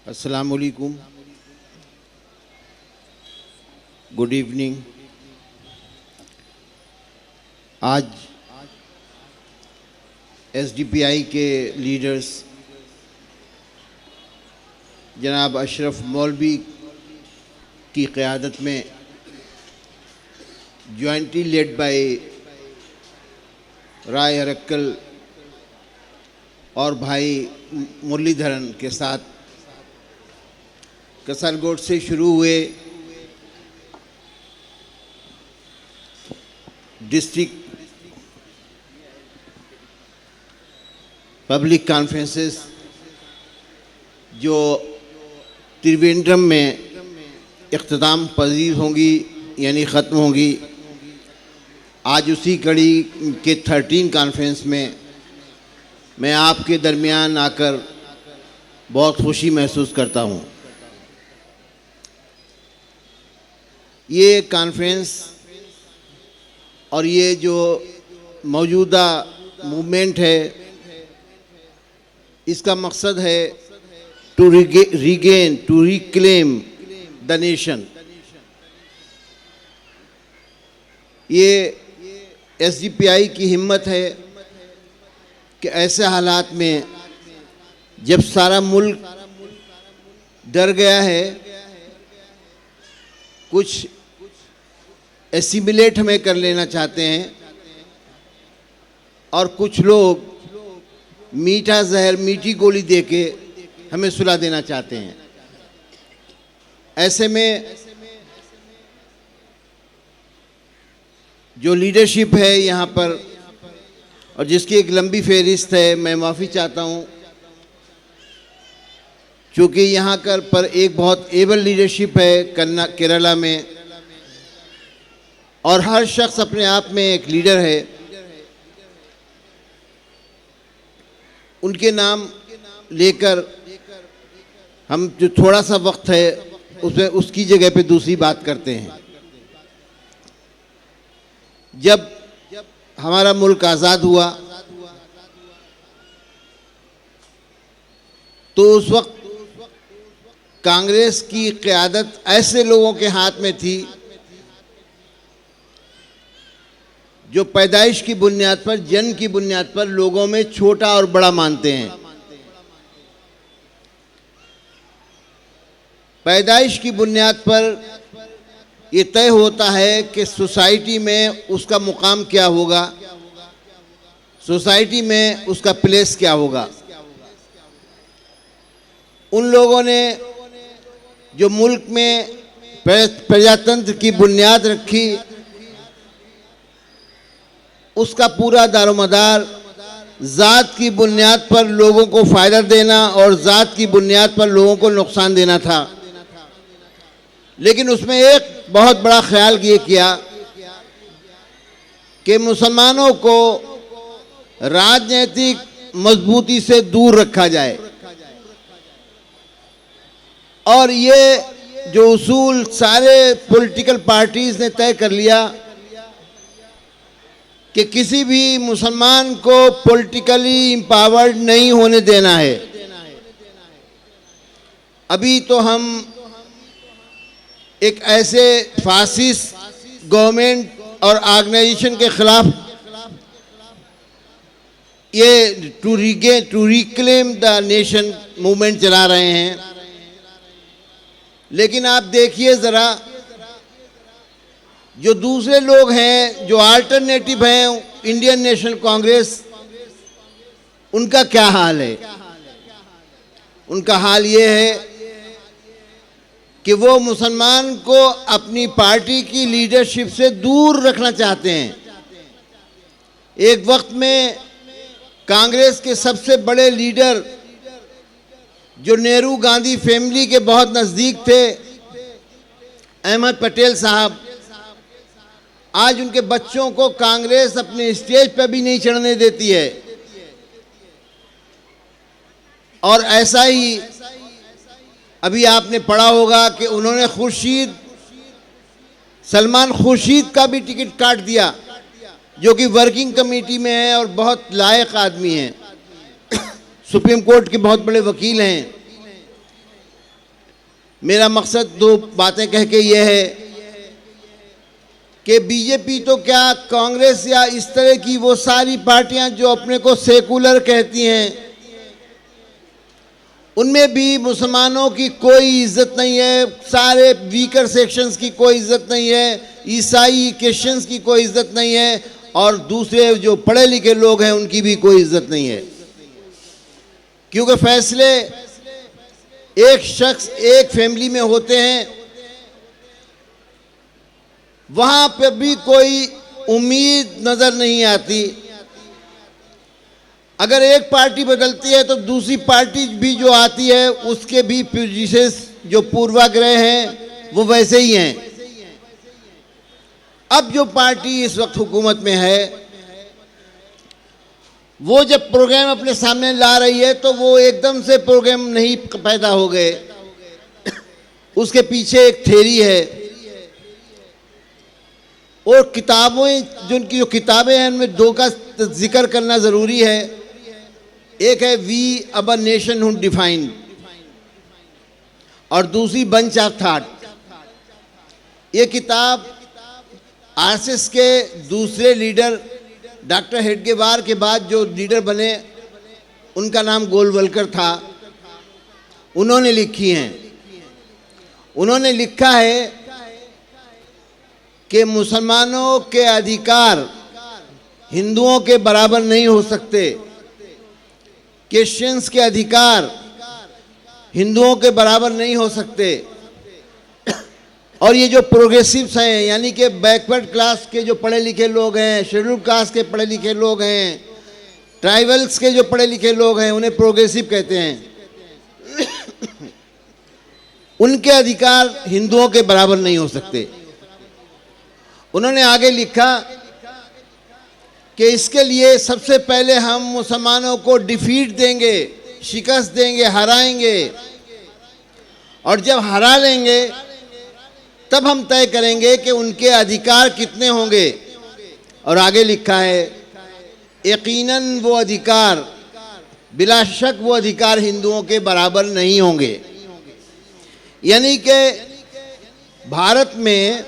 अस्सलाम वालेकुम, good evening. आज एसडीपीआई के लीडर्स जनाब अशरफ मौलवी की क़यादत में जॉइंटली लेड बाय राय अरक्कल और भाई मुरलीधरन के साथ कसरगोड से शुरू हुए डिस्ट्रिक्ट पब्लिक कॉन्फ्रेंसेस जो त्रिवेंद्रम में इख्तिताम पजीर होंगी यानी ख़त्म होंगी, आज उसी कड़ी के 13 कॉन्फ्रेंस में मैं आपके दरमियान आकर बहुत खुशी महसूस करता हूँ। ये कॉन्फ्रेंस और ये जो मौजूदा मूवमेंट है, इसका मकसद है टू रिक्लेम द नेशन। ये एसडीपीआई की हिम्मत है कि ऐसे हालात में जब सारा मुल्क डर गया है, कुछ एसिमिलेट हमें कर लेना चाहते हैं और कुछ लोग मीठा जहर मीठी गोली देके हमें सुला देना चाहते हैं। ऐसे में जो लीडरशिप है यहाँ पर और जिसकी एक लंबी फहरिस्त है, मैं माफ़ी चाहता हूँ क्योंकि यहाँ पर एक बहुत एबल लीडरशिप है केरला में और हर शख्स अपने आप में एक लीडर है। उनके नाम लेकर हम जो थोड़ा सा वक्त है उसमें उसकी जगह पे दूसरी बात करते हैं। जब हमारा मुल्क आज़ाद हुआ तो उस वक्त कांग्रेस की क़यादत ऐसे लोगों के हाथ में थी जो पैदाइश की बुनियाद पर, जन्म की बुनियाद पर लोगों में छोटा और बड़ा मानते हैं। पैदाइश की बुनियाद पर ये तय होता है कि सोसाइटी में उसका मुकाम क्या होगा, सोसाइटी में उसका प्लेस क्या होगा। उन लोगों ने जो मुल्क में प्रजातंत्र की बुनियाद रखी, उसका पूरा दारोमदार ज़ात की बुनियाद पर लोगों को फ़ायदा देना और ज़ात की बुनियाद पर लोगों को नुकसान देना था। लेकिन उसमें एक बहुत बड़ा ख्याल ये किया कि मुसलमानों को राजनीतिक मजबूती से दूर रखा जाए और ये जो उसूल सारे पॉलिटिकल पार्टीज़ ने तय कर लिया कि किसी भी मुसलमान को पॉलिटिकली एम्पावर्ड नहीं होने देना है। अभी तो हम एक ऐसे फासिस्ट गवर्नमेंट और ऑर्गेनाइजेशन के खिलाफ ये to reclaim the nation movement चला रहे हैं। लेकिन आप देखिए ज़रा, जो दूसरे लोग हैं, जो अल्टरनेटिव हैं, इंडियन नेशनल कांग्रेस, उनका क्या हाल है? उनका हाल ये है कि वो मुसलमान को अपनी पार्टी की लीडरशिप से दूर रखना चाहते हैं। एक वक्त में कांग्रेस के सबसे बड़े लीडर जो नेहरू गांधी फैमिली के बहुत नज़दीक थे, अहमद पटेल साहब, आज उनके बच्चों को कांग्रेस अपने स्टेज पर भी नहीं चढ़ने देती है। और ऐसा ही अभी आपने पढ़ा होगा कि उन्होंने सलमान खुर्शीद का भी टिकट काट दिया, जो कि वर्किंग कमेटी में है और बहुत लायक आदमी हैं, सुप्रीम कोर्ट के बहुत बड़े वकील हैं। मेरा मकसद दो बातें कह के ये है कि बीजेपी तो क्या, कांग्रेस या इस तरह की वो सारी पार्टियां जो अपने को सेकुलर कहती हैं, उनमें भी मुसलमानों की कोई इज्जत नहीं है, सारे वीकर सेक्शंस की कोई इज्जत नहीं है, ईसाई क्रिश्चियंस की कोई इज्जत नहीं है, और दूसरे जो पढ़े लिखे लोग हैं उनकी भी कोई इज्जत नहीं है। क्योंकि फैसले एक शख्स एक फैमिली में होते हैं, वहां पे भी कोई उम्मीद नजर नहीं आती। अगर एक पार्टी बदलती है तो दूसरी पार्टी भी जो आती है उसके भी प्रेजुडिसेस, जो पूर्वाग्रह हैं, वो वैसे ही हैं। अब जो पार्टी इस वक्त हुकूमत में है, वो जब प्रोग्राम अपने सामने ला रही है तो वो एकदम से प्रोग्राम नहीं पैदा हो गए, उसके पीछे एक थ्योरी है। और किताबें, जो किताबें हैं उनमें दो का जिक्र करना ज़रूरी है। एक है वी अब नेशन हु डिफाइंड, और दूसरी बंच ऑफ थॉट। ये किताब आरएसएस के दूसरे लीडर डॉक्टर हेडगेवार के बाद जो लीडर बने, उनका नाम गोलवलकर था, उन्होंने लिखी हैं। उन्होंने लिखा है कि मुसलमानों के अधिकार हिंदुओं के बराबर नहीं हो सकते, क्रिश्चियंस के अधिकार हिंदुओं के बराबर नहीं हो सकते, और ये जो प्रोग्रेसिव्स हैं, यानी कि बैकवर्ड क्लास के जो पढ़े लिखे लोग हैं, शेड्यूल कास्ट के पढ़े लिखे लोग हैं, ट्राइबल्स के जो पढ़े लिखे लोग हैं, उन्हें प्रोग्रेसिव कहते हैं, उनके अधिकार हिंदुओं के बराबर नहीं हो सकते। उन्होंने आगे लिखा कि इसके लिए सबसे पहले हम मुसलमानों को डिफीट देंगे, शिकस्त देंगे, हराएंगे, और जब हरा लेंगे तब हम तय करेंगे कि उनके अधिकार कितने होंगे। और आगे लिखा है, यकीनन वो अधिकार, बिला शक वो अधिकार हिंदुओं के बराबर नहीं होंगे। यानी कि भारत में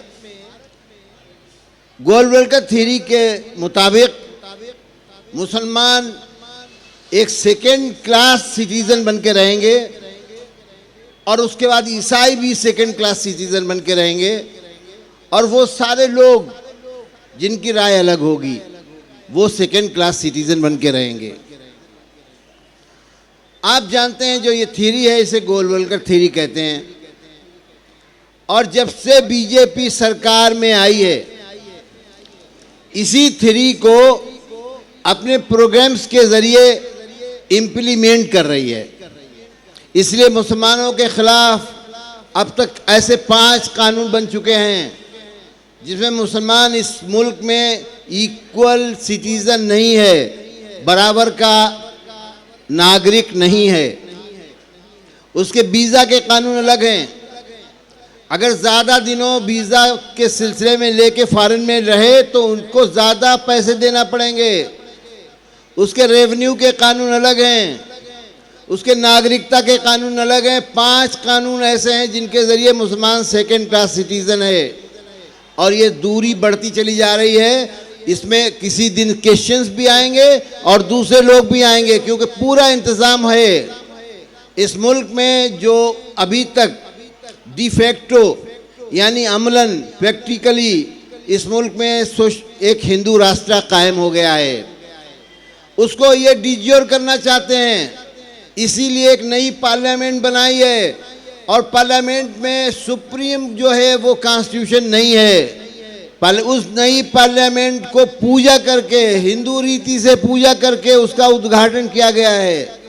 गोलवलकर थ्योरी के मुताबिक मुसलमान एक सेकेंड क्लास सिटीजन बन के रहेंगे, और उसके बाद ईसाई भी सेकेंड क्लास सिटीजन बन के रहेंगे, और वो सारे लोग जिनकी राय अलग होगी वो सेकेंड क्लास सिटीजन बन के रहेंगे। आप जानते हैं जो ये थ्योरी है, इसे गोलवलकर थ्योरी कहते हैं। और जब से बीजेपी सरकार में आई है, इसी थ्योरी को अपने प्रोग्राम्स के जरिए इम्प्लीमेंट कर रही है। इसलिए मुसलमानों के खिलाफ अब तक ऐसे 5 कानून बन चुके हैं जिसमें मुसलमान इस मुल्क में इक्वल सिटीजन नहीं है, बराबर का नागरिक नहीं है। उसके वीज़ा के कानून अलग हैं। अगर ज़्यादा दिनों वीज़ा के सिलसिले में लेके फॉरेन में रहे तो उनको ज़्यादा पैसे देना पड़ेंगे। उसके रेवेन्यू के कानून अलग हैं, उसके नागरिकता के कानून अलग हैं। 5 कानून ऐसे हैं जिनके ज़रिए मुसलमान सेकेंड क्लास सिटीज़न है, और ये दूरी बढ़ती चली जा रही है। इसमें किसी दिन क्रिश्चियंस भी आएंगे और दूसरे लोग भी आएंगे, क्योंकि पूरा इंतज़ाम है इस मुल्क में। जो अभी तक डिफेक्टो यानी अमलन, प्रैक्टिकली इस मुल्क में एक हिंदू राष्ट्र कायम हो गया है, उसको ये डिज्योर करना चाहते हैं। इसीलिए एक नई पार्लियामेंट बनाई है, और पार्लियामेंट में सुप्रीम जो है वो कॉन्स्टिट्यूशन नहीं है। उस नई पार्लियामेंट को पूजा करके, हिंदू रीति से पूजा करके उसका उद्घाटन किया गया है।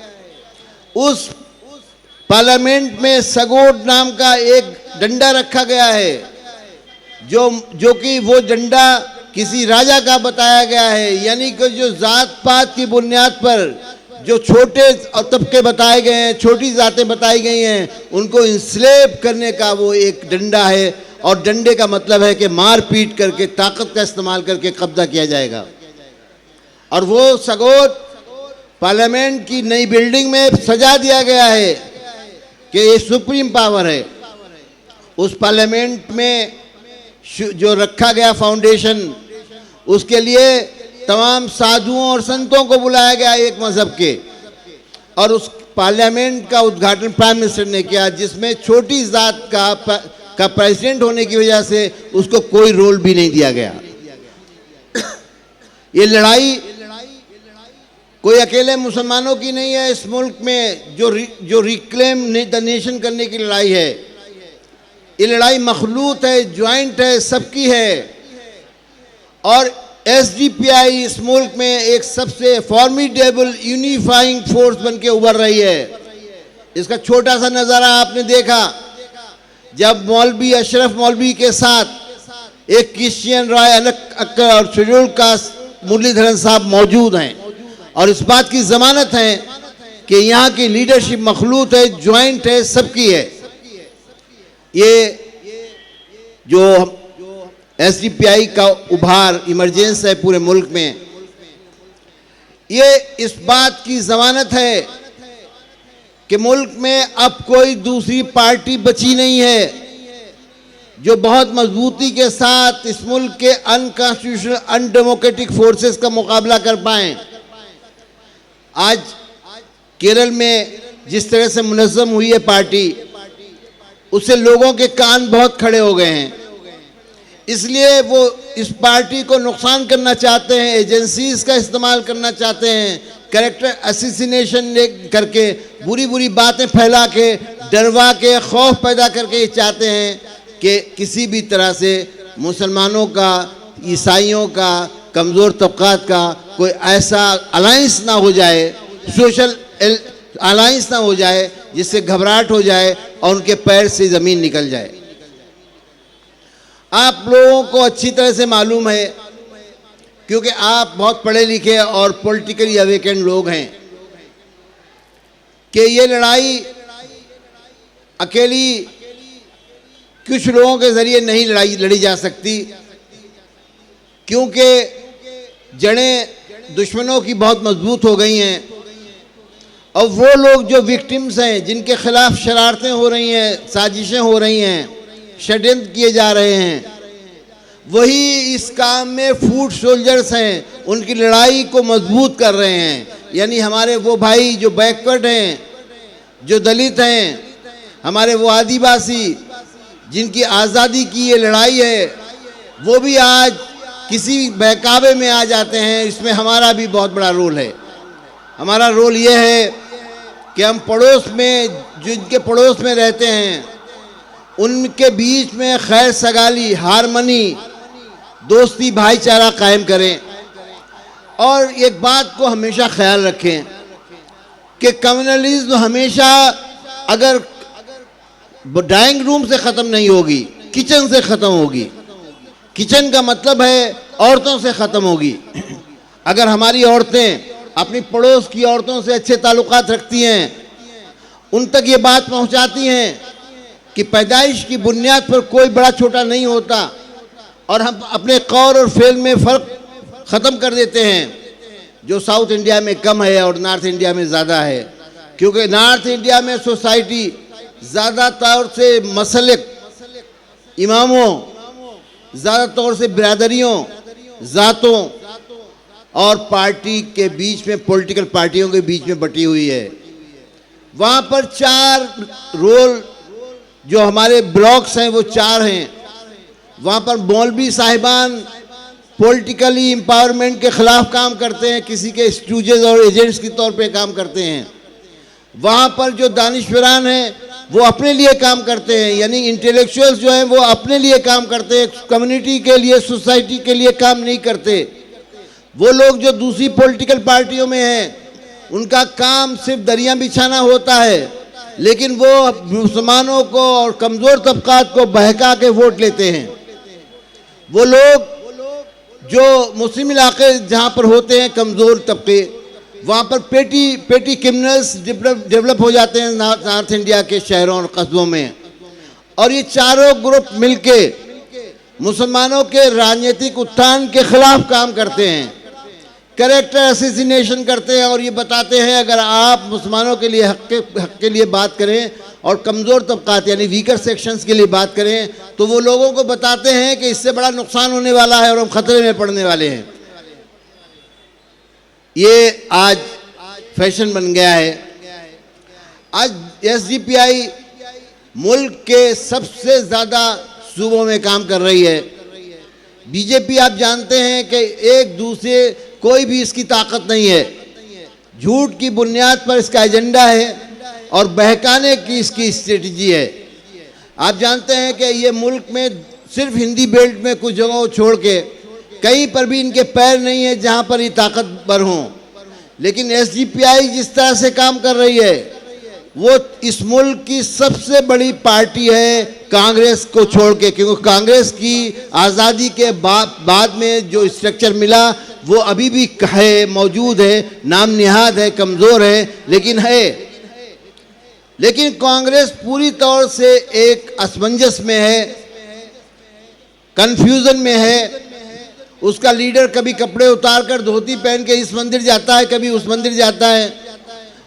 उस पार्लियामेंट में सगोट नाम का एक डंडा रखा गया है, जो कि वो डंडा किसी राजा का बताया गया है। यानी कि जो जात पात की बुनियाद पर जो छोटे तबके बताए गए हैं, छोटी जातें बताई गई हैं, उनको इंस्लेव करने का वो एक डंडा है। और डंडे का मतलब है कि मार पीट करके, ताकत का इस्तेमाल करके कब्जा किया जाएगा। और वो सगोट पार्लियामेंट की नई बिल्डिंग में सजा दिया गया है कि ये सुप्रीम पावर है। उस पार्लियामेंट में जो रखा गया फाउंडेशन, उसके लिए तमाम साधुओं और संतों को बुलाया गया एक मजहब के, और उस पार्लियामेंट का उद्घाटन प्राइम मिनिस्टर ने किया, जिसमें छोटी जात का प्रेसिडेंट होने की वजह से उसको कोई रोल भी नहीं दिया गया। ये लड़ाई कोई अकेले मुसलमानों की नहीं है। इस मुल्क में जो रिक्लेम द नेशन करने की लड़ाई है, ये लड़ाई मखलूत है, ज्वाइंट है, सबकी है। और एसडीपीआई इस मुल्क में एक सबसे फॉर्मिडेबल यूनिफाइंग फोर्स बन के उभर रही है। इसका छोटा सा नज़ारा आपने देखा जब मौलवी अशरफ मौलवी के साथ एक क्रिश्चियन राय अक्कर और शेड्यूल कास्ट मुरलीधरन साहब मौजूद हैं, और इस बात की ज़मानत है कि यहाँ की लीडरशिप मखलूत है, ज्वाइंट है, सबकी है। ये जो एसडीपीआई का उभार इमरजेंस है पूरे मुल्क में, ये इस बात की ज़मानत है कि मुल्क में अब कोई दूसरी पार्टी बची नहीं है जो बहुत मजबूती के साथ इस मुल्क के अनकॉन्स्टिट्यूशनल अनडेमोक्रेटिक फोर्सेस का मुकाबला कर पाएं। आज केरल में जिस तरह से मुनज़्ज़म हुई है पार्टी, उससे लोगों के कान बहुत खड़े हो गए हैं। इसलिए वो इस पार्टी को नुकसान करना चाहते हैं, एजेंसीज का इस्तेमाल करना चाहते हैं, कैरेक्टर असैसिनेशन करके, बुरी बुरी बातें फैला के, डरवा के, खौफ पैदा करके ये चाहते हैं कि किसी भी तरह से मुसलमानों का, ईसाइयों का, कमज़ोर तबक़ात का कोई ऐसा अलाइंस ना हो जाए, सोशल अलाइंस ना हो जाए जिससे घबराहट हो जाए और उनके पैर से ज़मीन निकल जाए। आप लोगों को अच्छी तरह से मालूम है, क्योंकि आप बहुत पढ़े लिखे और पॉलिटिकली अवेकेंड लोग हैं, कि ये लड़ाई अकेली कुछ लोगों के ज़रिए नहीं लड़ी जा सकती, क्योंकि जड़ें दुश्मनों की बहुत मजबूत हो गई हैं। और वो लोग जो विक्टिम्स हैं, जिनके खिलाफ शरारतें हो रही हैं, साजिशें हो रही हैं, षड्यंत्र किए जा रहे हैं, वही इस काम में फूट सोल्जर्स हैं, उनकी लड़ाई को मजबूत कर रहे हैं। यानी हमारे वो भाई जो बैकवर्ड हैं, जो दलित हैं, हमारे वो आदिवासी जिनकी आज़ादी की ये लड़ाई है, वो भी आज किसी बहकावे में आ जाते हैं। इसमें हमारा भी बहुत बड़ा रोल है। हमारा रोल ये है कि हम पड़ोस में, जिनके पड़ोस में रहते हैं, उनके बीच में खैर सगाली, हारमनी, दोस्ती, भाईचारा कायम करें। और एक बात को हमेशा ख्याल रखें कि कम्युनलिज्म हमेशा अगर ड्राइंग रूम से ख़त्म नहीं होगी, किचन से ख़त्म होगी। किचन का मतलब है औरतों से ख़त्म होगी। अगर हमारी औरतें अपनी पड़ोस की औरतों से अच्छे ताल्लुकात रखती हैं, उन तक ये बात पहुंचाती हैं कि पैदाइश की बुनियाद पर कोई बड़ा छोटा नहीं होता, और हम अपने कौल और फेल में फ़र्क ख़त्म कर देते हैं, जो साउथ इंडिया में कम है और नॉर्थ इंडिया में ज़्यादा है। क्योंकि नॉर्थ इंडिया में सोसाइटी ज़्यादातर से मसलक इमामों, ज़्यादातर से बिरादरियों, ज़ातों और पार्टी के बीच में, पॉलिटिकल पार्टियों के बीच में बटी हुई है। वहाँ पर 4 रोल जो हमारे ब्लॉक्स हैं वो 4 हैं। वहाँ पर मौलवी साहिबान पॉलिटिकली एम्पावरमेंट के ख़िलाफ़ काम करते हैं, किसी के स्टूजेस और एजेंट्स के तौर पे काम करते हैं। वहाँ पर जो दानिश्वरान हैं वो अपने लिए काम करते हैं, यानी इंटेलेक्चुअल्स जो हैं वो अपने लिए काम करते हैं, कम्युनिटी के लिए, सोसाइटी के लिए काम नहीं करते। वो लोग जो दूसरी पॉलिटिकल पार्टियों में हैं, उनका काम सिर्फ दरिया बिछाना होता है, लेकिन वो मुसलमानों को और कमज़ोर तबक़ात को बहका के वोट लेते हैं। वो लोग जो मुस्लिम इलाके जहाँ पर होते हैं कमज़ोर तबके, वहाँ पर पेटी क्रिमिनल्स डेवलप हो जाते हैं नॉर्थ इंडिया के शहरों और कस्बों में। और ये चारों ग्रुप मिलके मुसलमानों के राजनीतिक उत्थान के खिलाफ काम करते हैं। कैरेक्टर असैसिनेशन करते हैं और ये बताते हैं अगर आप मुसलमानों के लिए हक के लिए बात करें और कमज़ोर तबकात यानी वीकर सेक्शंस के लिए बात करें तो वो लोगों को बताते हैं कि इससे बड़ा नुकसान होने वाला है और हम ख़तरे में पड़ने वाले हैं। ये आज फैशन बन गया है। आज SDPI मुल्क के सबसे ज़्यादा सूबों में काम कर रही है। बीजेपी आप जानते हैं कि एक दूसरे कोई भी इसकी ताकत नहीं है, झूठ की बुनियाद पर इसका एजेंडा है और बहकाने की इसकी स्ट्रेटजी है। आप जानते हैं कि ये मुल्क में सिर्फ हिंदी बेल्ट में कुछ जगहों छोड़ के कहीं पर भी इनके पैर नहीं है जहां पर ये ताकतवर हों। लेकिन SDPI जिस तरह से काम कर रही है वो इस मुल्क की सबसे बड़ी पार्टी है कांग्रेस को छोड़ के, क्योंकि कांग्रेस की आज़ादी के बाद में जो स्ट्रक्चर मिला वो अभी भी है, मौजूद है, नाम निहाद है, कमज़ोर है, लेकिन है। लेकिन कांग्रेस पूरी तौर से एक असमंजस में है, कंफ्यूजन में है। उसका लीडर कभी कपड़े उतार कर धोती पहन के इस मंदिर जाता है, कभी उस मंदिर जाता है।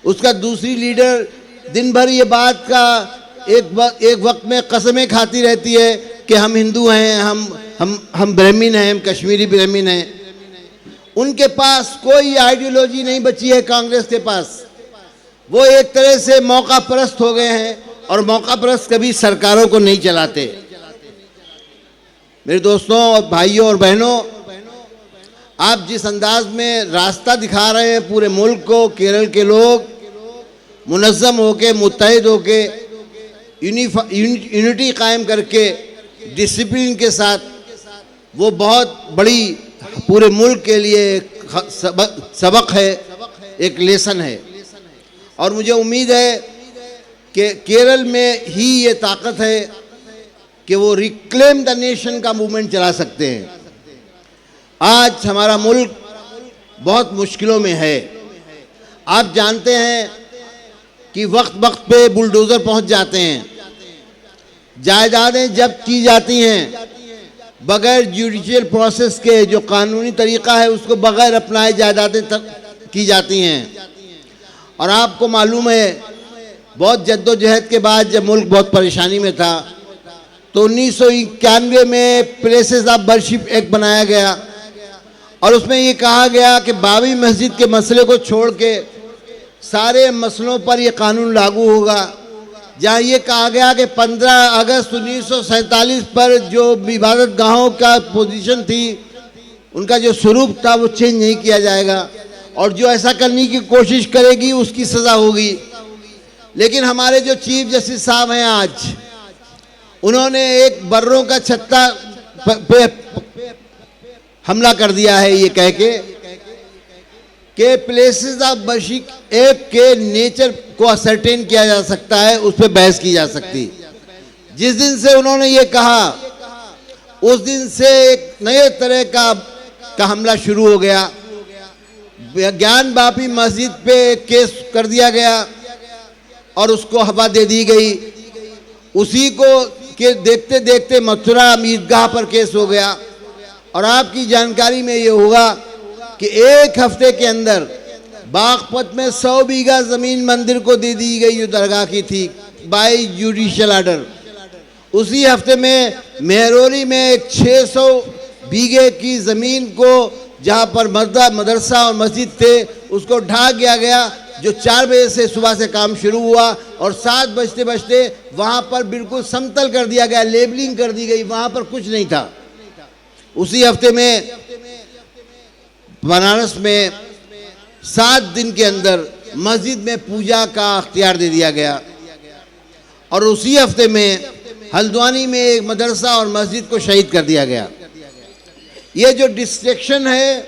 उसका दूसरी लीडर दिन भर ये बात का एक वक्त में कसमें खाती रहती है कि हम हिंदू हैं, हम ब्राह्मण हैं, हम कश्मीरी ब्राह्मण हैं। उनके पास कोई आइडियोलॉजी नहीं बची है कांग्रेस के पास। वो एक तरह से मौका परस्त हो गए हैं और मौका परस्त कभी सरकारों को नहीं चलाते। मेरे दोस्तों और भाइयों और बहनों, आप जिस अंदाज में रास्ता दिखा रहे हैं पूरे मुल्क को, केरल के लोग मुनज़्ज़म होके, मुत्तहिद होके, यूनिटी कायम करके, डिसिप्लिन के साथ, वो बहुत बड़ी पूरे मुल्क के लिए सबक है, एक लेसन है। और मुझे उम्मीद है कि केरल में ही ये ताकत है कि वो रिक्लेम द नेशन का मूवमेंट चला सकते हैं। आज हमारा मुल्क बहुत मुश्किलों में है। आप जानते हैं कि वक्त पे बुलडोज़र पहुंच जाते हैं, जायदादें जब्त की जाती हैं, बगैर जुडिशियल प्रोसेस के जो कानूनी तरीक़ा है उसको बगैर अपनाए जायदादें की जाती हैं। और आपको मालूम है बहुत जद्दोजहद के बाद जब मुल्क बहुत परेशानी में था तो 1991 में प्लेसेस ऑफ वर्शिप एक्ट बनाया गया और उसमें ये कहा गया कि बाबरी मस्जिद के मसले को छोड़ के सारे मसलों पर ये कानून लागू होगा। जहाँ ये कहा गया कि 15 अगस्त 1947 पर जो इबादत गाहों का पोजीशन थी, उनका जो स्वरूप था वो चेंज नहीं किया जाएगा और जो ऐसा करने की कोशिश करेगी उसकी सज़ा होगी। लेकिन हमारे जो चीफ जस्टिस साहब हैं आज, उन्होंने एक बर्रों का छत्ता पे हमला कर दिया है ये कह के प्लेसेस ऑफ वर्शिप एक्ट के नेचर को असरटेन किया जा सकता है, उस पर बहस की जा सकती। जिस दिन से उन्होंने ये कहा उस दिन से एक नए तरह का हमला शुरू हो गया। ज्ञान बापी मस्जिद पे केस कर दिया गया और उसको हवा दे दी गई। उसी को के देखते देखते मथुरा ईदगाह पर केस हो गया। और आपकी जानकारी में ये होगा कि एक हफ्ते के अंदर बागपत में 100 बीघा ज़मीन मंदिर को दे दी गई जो दरगाह की थी बाय जुडिशियल आर्डर। उसी हफ्ते में मेहरोली में एक 600 बीघे की ज़मीन को जहाँ पर मदरसा और मस्जिद थे उसको ढा दिया गया, जो 4 बजे से सुबह से काम शुरू हुआ और 7 बजते बजते वहाँ पर बिल्कुल समतल कर दिया गया, लेबलिंग कर दी गई, वहाँ पर कुछ नहीं था। उसी हफ्ते में बनारस में 7 दिन के अंदर मस्जिद में पूजा का अख्तियार दे दिया गया। और उसी हफ्ते में हल्द्वानी में एक मदरसा और मस्जिद को शहीद कर दिया गया। ये जो डिस्ट्रैक्शन है,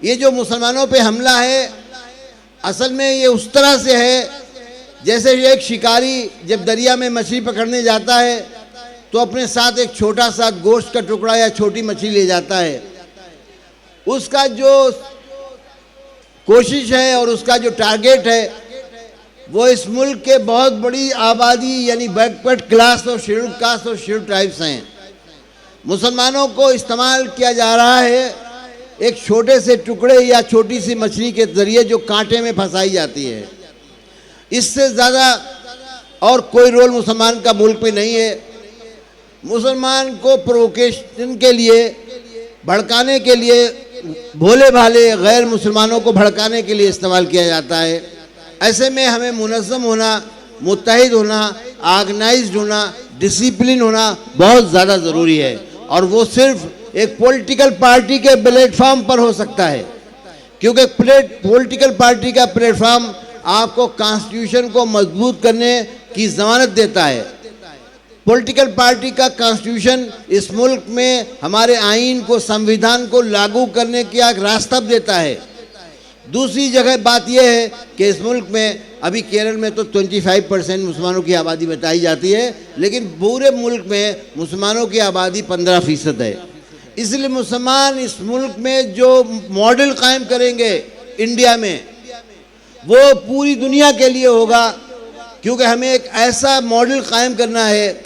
ये जो मुसलमानों पे हमला है, असल में ये उस तरह से है जैसे एक शिकारी जब दरिया में मछली पकड़ने जाता है तो अपने साथ एक छोटा सा गोश्त का टुकड़ा या छोटी मछली ले जाता है। उसका जो कोशिश है और उसका जो टारगेट है वो इस मुल्क के बहुत बड़ी आबादी यानी बैकवर्ड क्लास और शेड्यूल कास्ट और शेड्यूल ट्राइब्स हैं। मुसलमानों को इस्तेमाल किया जा रहा है एक छोटे से टुकड़े या छोटी सी मछली के जरिए जो कांटे में फंसाई जाती है। इससे ज़्यादा और कोई रोल मुसलमान का मुल्क में नहीं है। मुसलमान को प्रोवोकेशन के लिए, भड़काने के लिए, भोले भाले गैर मुसलमानों को भड़काने के लिए इस्तेमाल किया जाता है। ऐसे में हमें मुनज़्ज़म होना, मुत्तहिद होना, ऑर्गेनाइज्ड होना, डिसिप्लिन होना बहुत ज़्यादा ज़रूरी है। और वो सिर्फ एक पॉलिटिकल पार्टी के प्लेटफॉर्म पर हो सकता है, क्योंकि पॉलिटिकल पार्टी का प्लेटफॉर्म आपको कॉन्स्टिट्यूशन को मजबूत करने की ज़मानत देता है। पॉलिटिकल पार्टी का कॉन्स्टिट्यूशन इस मुल्क में हमारे आइन को, संविधान को लागू करने का एक रास्ता देता है। दूसरी जगह बात यह है कि इस मुल्क में अभी केरल में तो 25% मुसलमानों की आबादी बताई जाती है, लेकिन पूरे मुल्क में मुसलमानों की आबादी 15% है। इसलिए मुसलमान इस मुल्क में जो मॉडल कायम करेंगे इंडिया में, वो पूरी दुनिया के लिए होगा, क्योंकि हमें एक ऐसा मॉडल कायम करना है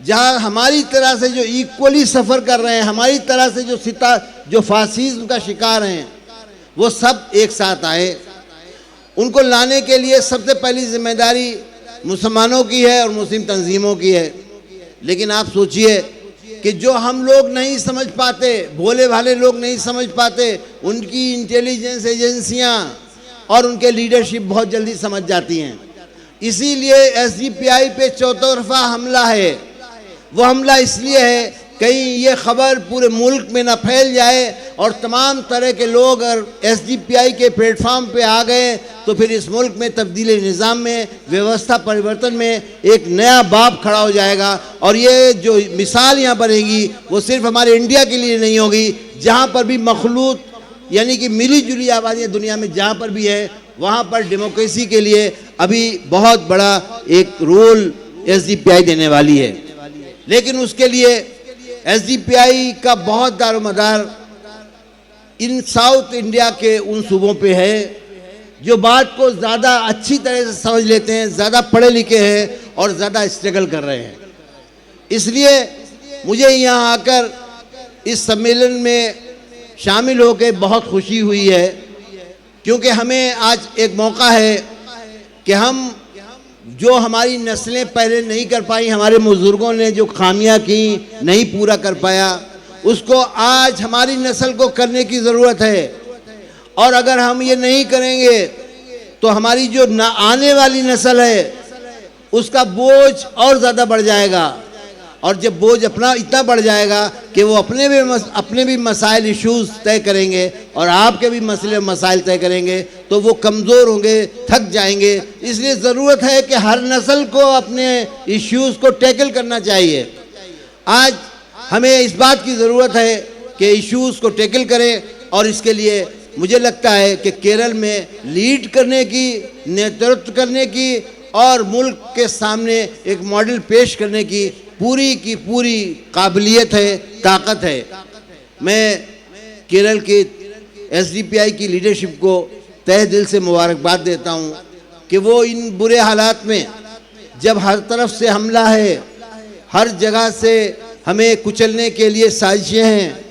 जहां हमारी तरह से जो इक्वली सफ़र कर रहे हैं, हमारी तरह से जो फासिज्म का शिकार हैं, वो सब एक साथ आए। उनको लाने के लिए सबसे पहली जिम्मेदारी मुसलमानों की है और मुस्लिम तंजीमों की है। लेकिन आप सोचिए कि जो हम लोग नहीं समझ पाते, भोले भाले लोग नहीं समझ पाते, उनकी इंटेलिजेंस एजेंसियां और उनके लीडरशिप बहुत जल्दी समझ जाती हैं। इसीलिए एसडीपीआई पे चौतरफा हमला है। वो हमला इसलिए है कहीं ये खबर पूरे मुल्क में ना फैल जाए और तमाम तरह के लोग अगर एसडीपीआई के प्लेटफॉर्म पे आ गए तो फिर इस मुल्क में तब्दीली निज़ाम में, व्यवस्था परिवर्तन में एक नया बाब खड़ा हो जाएगा। और ये जो मिसाल यहाँ बनेगी वो सिर्फ हमारे इंडिया के लिए नहीं होगी, जहाँ पर भी मखलूत यानी कि मिली जुली आबादियाँ दुनिया में जहाँ पर भी है, वहाँ पर डेमोक्रेसी के लिए अभी बहुत बड़ा एक रोल एसडीपीआई देने वाली है। लेकिन उसके लिए एसडीपीआई का बहुत दारोमदार इन साउथ इंडिया के उन सूबों पे है जो बात को ज़्यादा अच्छी तरह से समझ लेते हैं, ज़्यादा पढ़े लिखे हैं और ज़्यादा स्ट्रगल कर रहे हैं। इसलिए मुझे यहाँ आकर इस सम्मेलन में शामिल होकर बहुत खुशी हुई है, क्योंकि हमें आज एक मौका है कि हम जो हमारी नस्लें पहले नहीं कर पाई, हमारे बुजुर्गों ने जो खामियां की नहीं पूरा कर पाया, उसको आज हमारी नस्ल को करने की ज़रूरत है। और अगर हम ये नहीं करेंगे तो हमारी जो आने वाली नस्ल है उसका बोझ और ज़्यादा बढ़ जाएगा। और जब बोझ अपना इतना बढ़ जाएगा कि वो अपने भी मसाइल, इश्यूज़ तय करेंगे और आपके भी मसले मसाइल तय करेंगे, तो वो कमज़ोर होंगे, थक जाएंगे। इसलिए ज़रूरत है कि हर नस्ल को अपने इश्यूज़ को टैकल करना चाहिए। आज हमें इस बात की ज़रूरत है कि इश्यूज़ को टैकल करें, और इसके लिए मुझे लगता है कि केरल में लीड करने की, नेतृत्व करने की और मुल्क के सामने एक मॉडल पेश करने की पूरी काबिलियत है, ताकत है। मैं केरल के एसडीपीआई की लीडरशिप को तहे दिल से मुबारकबाद देता हूँ कि वो इन बुरे हालात में, जब हर तरफ से हमला है, हर जगह से हमें कुचलने के लिए साजिशें हैं,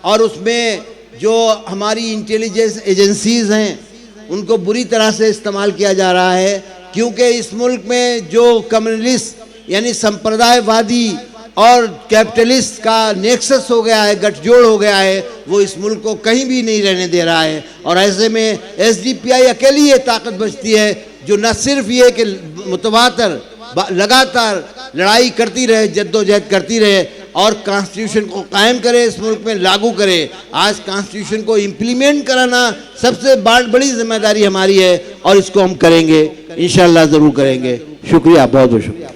और उसमें जो हमारी इंटेलिजेंस एजेंसीज़ हैं उनको बुरी तरह से इस्तेमाल किया जा रहा है, क्योंकि इस मुल्क में जो कम्युनलिस्ट यानी संप्रदायवादी और कैपिटलिस्ट का नेक्सस हो गया है, गठजोड़ हो गया है, वो इस मुल्क को कहीं भी नहीं रहने दे रहा है। और ऐसे में एसडीपीआई अकेली ये ताकत बचती है जो न सिर्फ ये कि मुतवातर लगातार लड़ाई करती रहे, जद्दोजहद करती रहे और कॉन्स्टिट्यूशन को कायम करे, इस मुल्क में लागू करे। आज कॉन्स्टिट्यूशन को इम्प्लीमेंट कराना सबसे बड़ी जिम्मेदारी हमारी है, और इसको हम करेंगे, इंशाअल्लाह ज़रूर करेंगे। शुक्रिया, बहुत बहुत शुक्रिया।